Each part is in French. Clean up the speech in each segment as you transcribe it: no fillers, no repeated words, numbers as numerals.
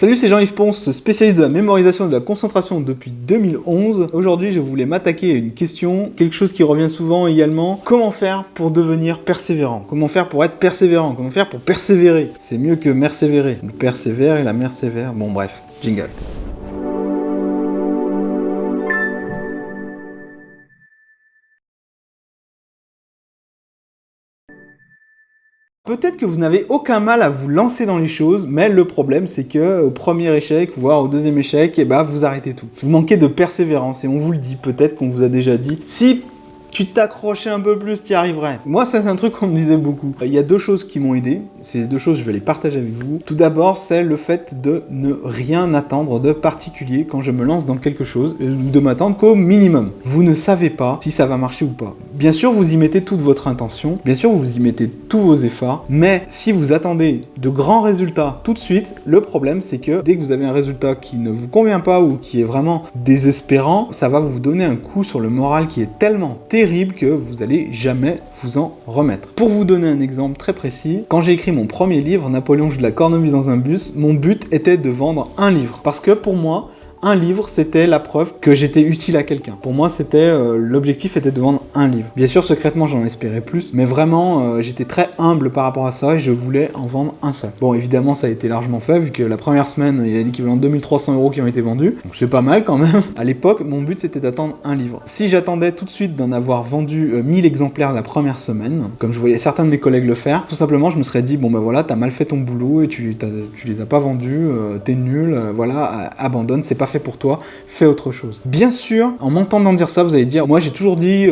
Salut, c'est Jean-Yves Ponce, spécialiste de la mémorisation et de la concentration depuis 2011. Aujourd'hui, je voulais m'attaquer à une question, quelque chose qui revient souvent également. Comment faire pour devenir persévérant? Comment faire pour être persévérant? Comment faire pour persévérer? C'est mieux que mersévérer. Le persévère et la mersévère. Bon bref, jingle. Peut-être que vous n'avez aucun mal à vous lancer dans les choses, mais le problème c'est que au premier échec, voire au deuxième échec, vous arrêtez tout. Vous manquez de persévérance et on vous le dit, peut-être qu'on vous a déjà dit. Si tu t'accrochais un peu plus, tu y arriverais. Moi, ça c'est un truc qu'on me disait beaucoup. Il y a deux choses qui m'ont aidé. Ces deux choses, je vais les partager avec vous. Tout d'abord, c'est le fait de ne rien attendre de particulier quand je me lance dans quelque chose, ou de m'attendre qu'au minimum. Vous ne savez pas si ça va marcher ou pas. Bien sûr, vous y mettez toute votre intention, bien sûr, vous y mettez tous vos efforts, mais si vous attendez de grands résultats tout de suite, le problème, c'est que dès que vous avez un résultat qui ne vous convient pas ou qui est vraiment désespérant, ça va vous donner un coup sur le moral qui est tellement terrible que vous n'allez jamais vous en remettre. Pour vous donner un exemple très précis, quand j'ai écrit mon premier livre, Napoléon joue de la cornemuse dans un bus, mon but était de vendre un livre. Parce que pour moi, un livre, c'était la preuve que j'étais utile à quelqu'un. Pour moi, c'était l'objectif était de vendre un livre. Bien sûr, secrètement, j'en espérais plus, mais vraiment, j'étais très humble par rapport à ça et je voulais en vendre un seul. Bon, évidemment, ça a été largement fait, vu que la première semaine, il y a l'équivalent de 2300 € qui ont été vendus. Donc c'est pas mal quand même. À l'époque, mon but, c'était d'attendre un livre. Si j'attendais tout de suite d'en avoir vendu 1000 exemplaires la première semaine, comme je voyais certains de mes collègues le faire, tout simplement, je me serais dit, bon ben voilà, t'as mal fait ton boulot et tu les as pas vendus, t'es nul, voilà, abandonne, c'est pas fait pour toi, fais autre chose. Bien sûr, en m'entendant dire ça, vous allez dire, moi j'ai toujours dit,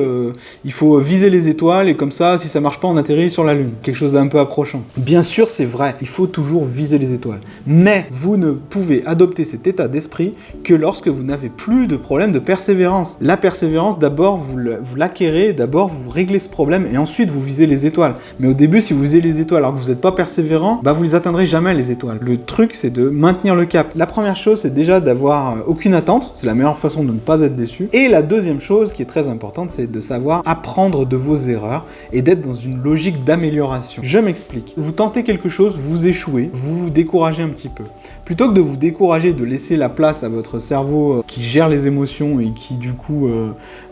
il faut viser les étoiles et comme ça, si ça marche pas, on atterrit sur la lune. Quelque chose d'un peu approchant. Bien sûr, c'est vrai, il faut toujours viser les étoiles. Mais vous ne pouvez adopter cet état d'esprit que lorsque vous n'avez plus de problème de persévérance. La persévérance, d'abord, vous l'acquérez, d'abord vous réglez ce problème et ensuite vous visez les étoiles. Mais au début, si vous visez les étoiles alors que vous n'êtes pas persévérant, vous les atteindrez jamais les étoiles. Le truc, c'est de maintenir le cap. La première chose, c'est déjà d'avoir aucune attente, c'est la meilleure façon de ne pas être déçu. Et la deuxième chose qui est très importante, c'est de savoir apprendre de vos erreurs et d'être dans une logique d'amélioration. Je m'explique. Vous tentez quelque chose, vous échouez, vous vous découragez un petit peu. Plutôt que de vous décourager, de laisser la place à votre cerveau qui gère les émotions et qui du coup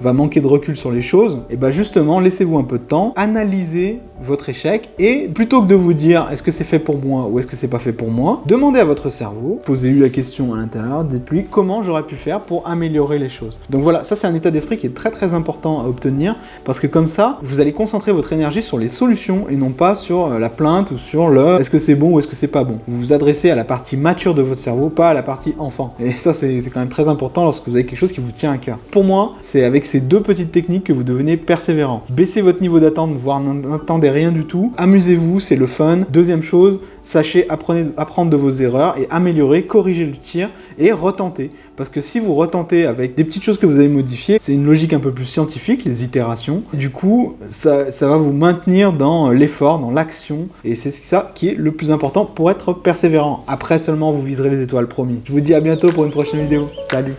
va manquer de recul sur les choses, et justement, laissez-vous un peu de temps, analysez votre échec et plutôt que de vous dire est-ce que c'est fait pour moi ou est-ce que c'est pas fait pour moi, demandez à votre cerveau, posez-lui la question à l'intérieur, dites-lui comment j'aurais pu faire pour améliorer les choses. Donc voilà, ça c'est un état d'esprit qui est très très important à obtenir parce que comme ça, vous allez concentrer votre énergie sur les solutions et non pas sur la plainte ou sur le est-ce que c'est bon ou est-ce que c'est pas bon. Vous vous adressez à la partie mature de votre cerveau, pas à la partie enfant. Et ça c'est quand même très important lorsque vous avez quelque chose qui vous tient à cœur. Pour moi, c'est avec ces deux petites techniques que vous devenez persévérant. Baissez votre niveau d'attente, voire n'attendez rien du tout. Amusez-vous, c'est le fun. Deuxième chose, sachez apprendre de vos erreurs et améliorer, corriger le tir et retenter. Parce que si vous retentez avec des petites choses que vous avez modifiées, c'est une logique un peu plus scientifique, les itérations. Du coup, ça va vous maintenir dans l'effort, dans l'action. Et c'est ça qui est le plus important pour être persévérant. Après seulement, vous viserez les étoiles, promis. Je vous dis à bientôt pour une prochaine vidéo. Salut!